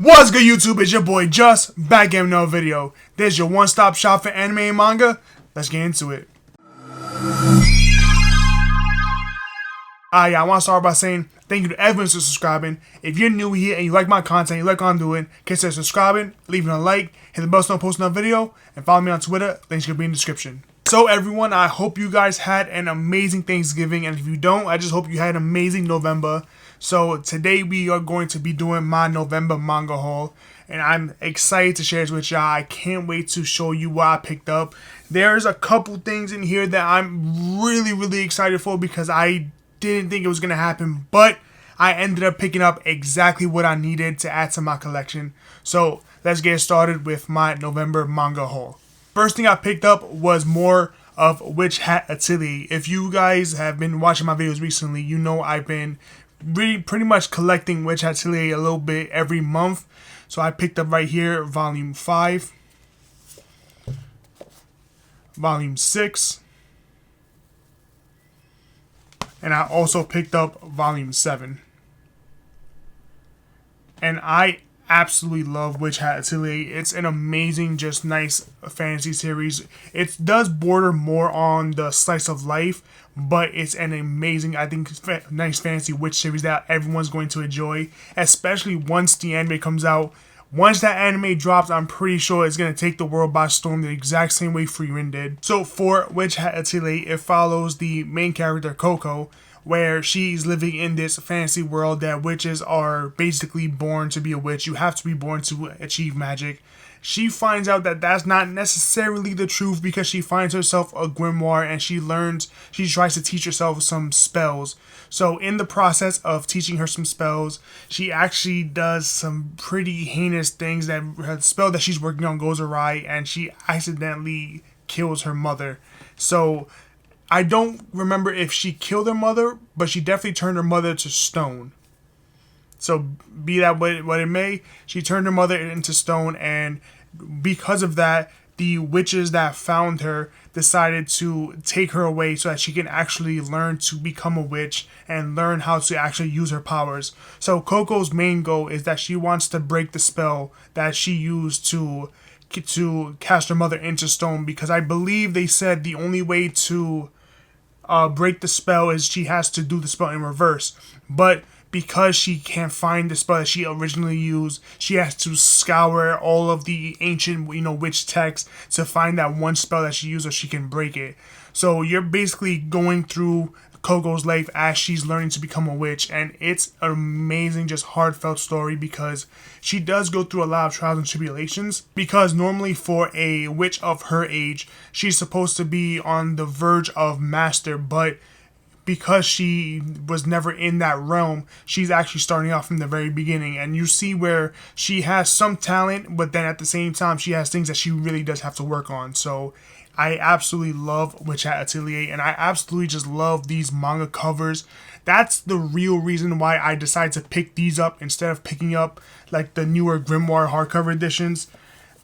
What's good, YouTube? It's your boy Just back in another video. There's your one-stop shop for anime and manga. Let's get into it. I want to start by saying thank you to everyone for subscribing. If you're new here and you like my content, you like what I'm doing, consider subscribing, leaving a like, hit the bell so I don't post another video, and follow me on Twitter. Links will be in the description. So everyone, I hope you guys had an amazing Thanksgiving, and if you don't, I just hope you had an amazing November. So today we are going to be doing my November manga haul, and I'm excited to share this with y'all. I can't wait to show you what I picked up. There's a couple things in here that I'm really excited for because I didn't think it was going to happen, but I ended up picking up exactly what I needed to add to my collection. So let's get started with my November manga haul. First thing I picked up was more of Witch Hat Atelier. If you guys have been watching my videos recently, you know I've been pretty much collecting Witch Hat Atelier a little bit every month. So I picked up right here volume 5, volume 6, and I also picked up volume 7. And I absolutely love Witch Hat Atelier. It's an amazing, just nice fantasy series. It does border more on the slice of life, but it's an amazing, I think, nice fantasy witch series that everyone's going to enjoy, especially once the anime comes out. Once that anime drops, I'm pretty sure it's going to take the world by storm the exact same way Frieren did. So for Witch Hat Atelier, it follows the main character, Coco, where she's living in this fantasy world that witches are basically born to be a witch. You have to be born to achieve magic. She finds out that that's not necessarily the truth because she finds herself a grimoire and she tries to teach herself some spells. So in the process of teaching her some spells, she actually does some pretty heinous things that her spell that she's working on goes awry and she accidentally kills her mother. So I don't remember if she killed her mother, but she definitely turned her mother to stone. So be that what it may, she turned her mother into stone, and because of that, the witches that found her decided to take her away so that she can actually learn to become a witch and learn how to actually use her powers. So Coco's main goal is that she wants to break the spell that she used to cast her mother into stone, because I believe they said the only way to break the spell is she has to do the spell in reverse. But because she can't find the spell that she originally used, she has to scour all of the ancient, witch texts to find that one spell that she used so she can break it. So you're basically going through Coco's life as she's learning to become a witch, and it's an amazing, just heartfelt story because she does go through a lot of trials and tribulations, because normally for a witch of her age, she's supposed to be on the verge of master, but because she was never in that realm, she's actually starting off from the very beginning, and you see where she has some talent, but then at the same time she has things that she really does have to work on. So I absolutely love Witch Hat Atelier, and I absolutely just love these manga covers. That's the real reason why I decided to pick these up instead of picking up like the newer Grimoire hardcover editions.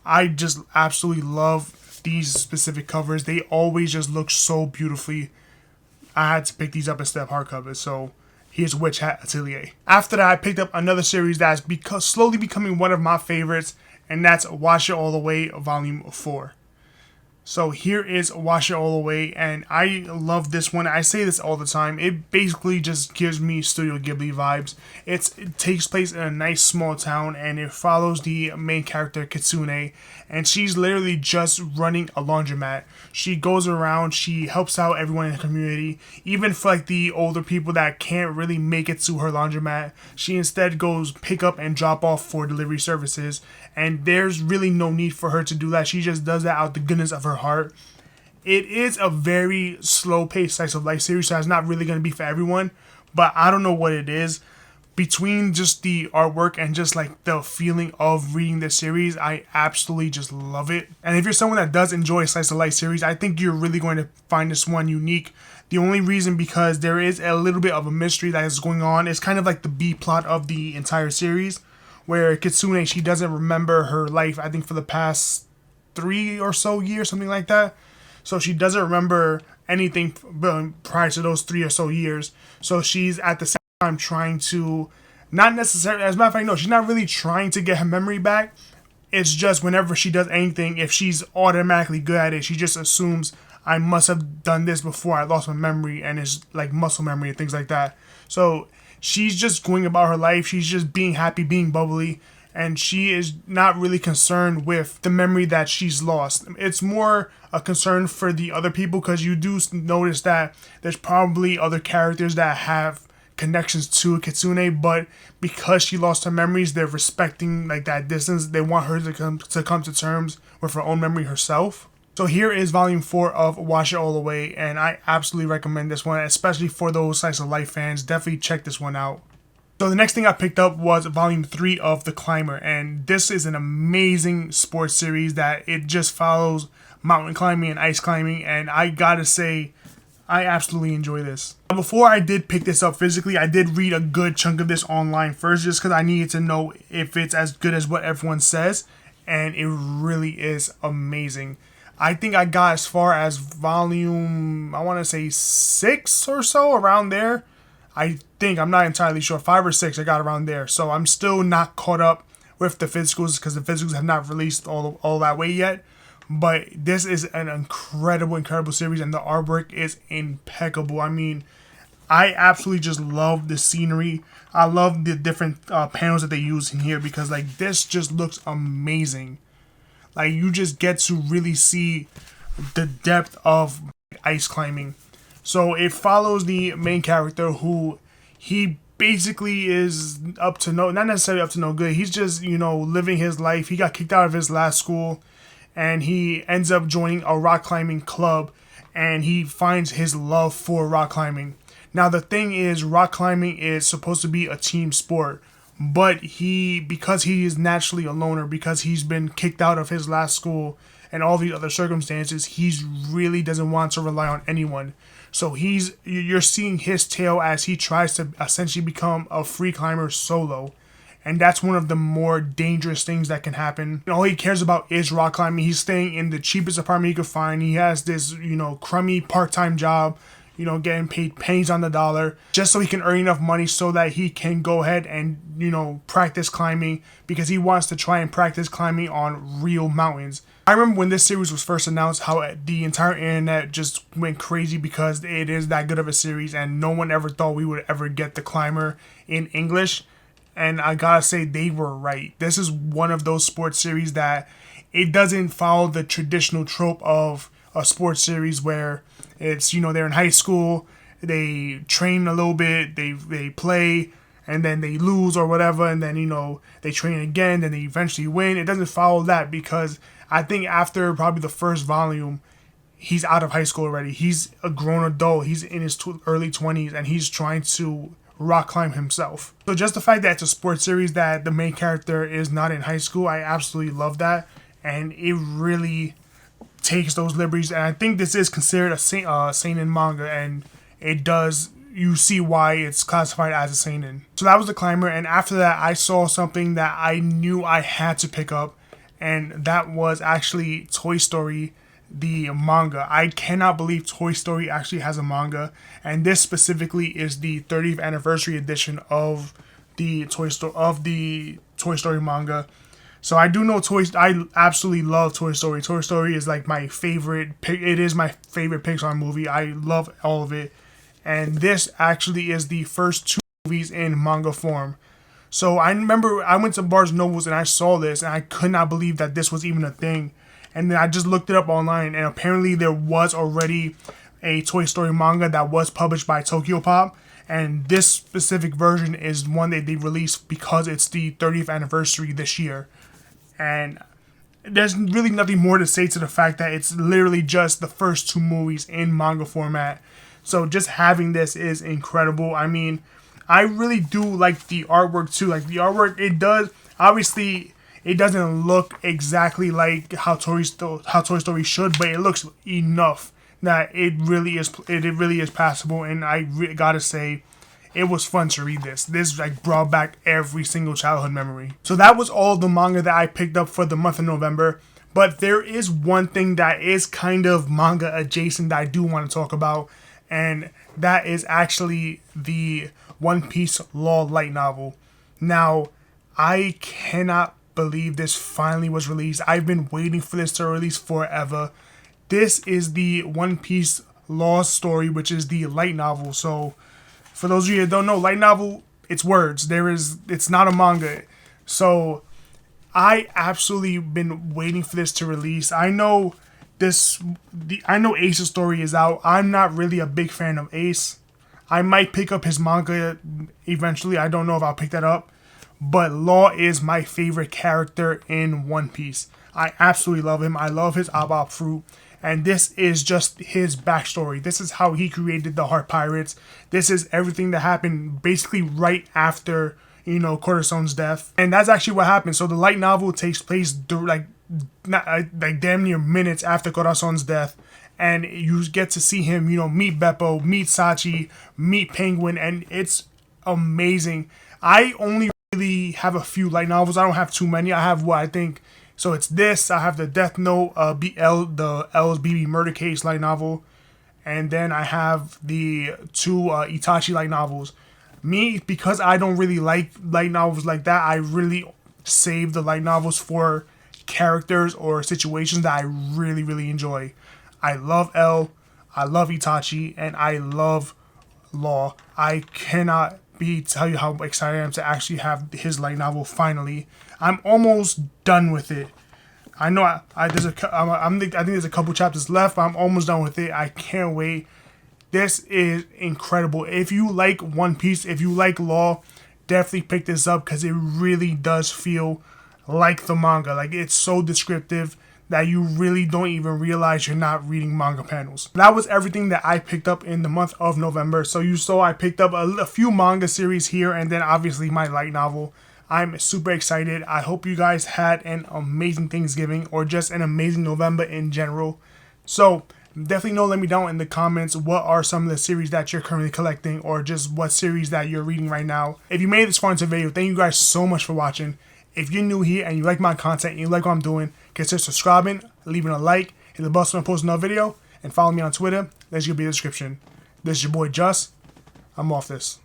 I just absolutely love these specific covers. They always just look so beautifully. I had to pick these up instead of hardcovers, so here's Witch Hat Atelier. After that, I picked up another series that's slowly becoming one of my favorites, and that's Watch It All the Way Volume 4. So here is Watch It All the Way, and I love this one. I say this all the time. It basically just gives me Studio Ghibli vibes. It takes place in a nice small town, and it follows the main character, Kitsune, and she's literally just running a laundromat. She goes around, she helps out everyone in the community, even for like the older people that can't really make it to her laundromat. She instead goes pick up and drop off for delivery services, and there's really no need for her to do that. She just does that out the goodness of her heart. It is a very slow-paced slice of life series, so it's not really going to be for everyone, but I don't know what it is. Between just the artwork and just like the feeling of reading this series, I absolutely just love it. And if you're someone that does enjoy a slice of life series, I think you're really going to find this one unique. The only reason because there is a little bit of a mystery that is going on. It's kind of like the B plot of the entire series, where Kitsune, she doesn't remember her life, I think for the past 3 or so years, something like that. So she doesn't remember anything prior to those 3 or so years. So she's at the same time trying to Not necessarily, as a matter of fact, no, she's not really trying to get her memory back. It's just whenever she does anything, if she's automatically good at it, she just assumes I must have done this before I lost my memory, and it's like muscle memory and things like that. So she's just going about her life. She's just being happy, being bubbly, and she is not really concerned with the memory that she's lost. It's more a concern for the other people, because you do notice that there's probably other characters that have connections to Kitsune, but because she lost her memories, they're respecting like that distance. They want her to come to terms with her own memory herself. So here is volume 4 of Wash It All Away, and I absolutely recommend this one, especially for those slice of life fans. Definitely check this one out. So the next thing I picked up was volume 3 of The Climber, and this is an amazing sports series that it just follows mountain climbing and ice climbing, and I gotta say, I absolutely enjoy this. Before I did pick this up physically, I did read a good chunk of this online first, just because I needed to know if it's as good as what everyone says, and it really is amazing. I think I got as far as volume, I want to say 6 or so, around there. I think, I'm not entirely sure, 5 or 6 I got around there. So I'm still not caught up with the physicals, because the physicals have not released all that way yet. But this is an incredible series, and the artwork is impeccable. I mean, I absolutely just love the scenery. I love the different panels that they use in here, because like this just looks amazing. Like you just get to really see the depth of ice climbing. So it follows the main character, who he basically is up to not necessarily up to no good. He's just, living his life. He got kicked out of his last school, and he ends up joining a rock climbing club, and he finds his love for rock climbing. Now the thing is, rock climbing is supposed to be a team sport, but because he is naturally a loner, because he's been kicked out of his last school and all these other circumstances, he's really doesn't want to rely on anyone. So you're seeing his tale as he tries to essentially become a free climber solo. And that's one of the more dangerous things that can happen. And all he cares about is rock climbing. He's staying in the cheapest apartment he could find. He has this, crummy part-time job, getting paid pennies on the dollar, just so he can earn enough money so that he can go ahead and, practice climbing, because he wants to try and practice climbing on real mountains. I remember when this series was first announced, how the entire internet just went crazy, because it is that good of a series, and no one ever thought we would ever get The Climber in English. And I gotta say, they were right. This is one of those sports series that it doesn't follow the traditional trope of a sports series where it's, they're in high school, they train a little bit, they play, and then they lose or whatever, and then, they train again, then they eventually win. It doesn't follow that, because I think after probably the first volume, he's out of high school already. He's a grown adult. He's in his early 20s, and he's trying to rock climb himself. So just the fact that it's a sports series that the main character is not in high school, I absolutely love that, and it really takes those liberties. And I think this is considered a seinen manga, and you see why it's classified as a seinen. So that was The Climber, and after that I saw something that I knew I had to pick up, and that was actually Toy Story, the manga. I cannot believe Toy Story actually has a manga, and this specifically is the 30th anniversary edition of the Toy Story manga. So I do know I absolutely love Toy Story. Toy Story is like my favorite. It is my favorite Pixar movie. I love all of it, and this actually is the first 2 movies in manga form. So I remember I went to Barnes Nobles and I saw this, and I could not believe that this was even a thing. And then I just looked it up online, and apparently there was already a Toy Story manga that was published by Tokyopop, and this specific version is one that they released because it's the 30th anniversary this year. And there's really nothing more to say to the fact that it's literally just the first 2 movies in manga format. So just having this is incredible. I mean, I really do like the artwork too. Like the artwork, it doesn't look exactly like how Toy Story should, but it looks enough that it really is passable. And I gotta say, it was fun to read this. This like brought back every single childhood memory. So that was all the manga that I picked up for the month of November. But there is one thing that is kind of manga adjacent that I do want to talk about, and that is actually the One Piece Law light novel. Now, I cannot believe this finally was released. I've been waiting for this to release forever. This is the One Piece Lost story, which is the light novel. So, for those of you that don't know, light novel, it's words. It's not a manga. So, I absolutely been waiting for this to release. I know Ace's story is out. I'm not really a big fan of Ace. I might pick up his manga eventually. I don't know if I'll pick that up. But Law is my favorite character in One Piece. I absolutely love him. I love his Abop fruit. And this is just his backstory. This is how he created the Heart Pirates. This is everything that happened basically right after, Corazone's death. And that's actually what happened. So the light novel takes place like damn near minutes after Corazone's death. And you get to see him, meet Beppo, meet Sachi, meet Penguin. And it's amazing. I only really have a few light novels. I don't have too many. I have what I think. So it's this. I have the Death Note, the L's BB Murder Case light novel, and then I have the two Itachi light novels. Me, because I don't really like light novels like that, I really save the light novels for characters or situations that I really, really enjoy. I love L, I love Itachi, and I love Law. I cannot tell you how excited I am to actually have his light novel finally. I'm almost done with it. I know I think there's a couple chapters left, but I'm almost done with it. I can't wait. This is incredible. If you like One Piece, if you like Law, definitely pick this up because it really does feel like the manga. Like, it's so descriptive that you really don't even realize you're not reading manga panels. That was everything that I picked up in the month of November. So you saw I picked up a few manga series here, and then obviously my light novel. I'm super excited. I hope you guys had an amazing Thanksgiving or just an amazing November in general. So definitely let me down in the comments what are some of the series that you're currently collecting, or just what series that you're reading right now. If you made it this far into the video, thank you guys so much for watching. If you're new here and you like my content and you like what I'm doing, consider subscribing, leaving a like, hit the bell so when I post another video, and follow me on Twitter. Links will be in the description. This is your boy Just. I'm off this.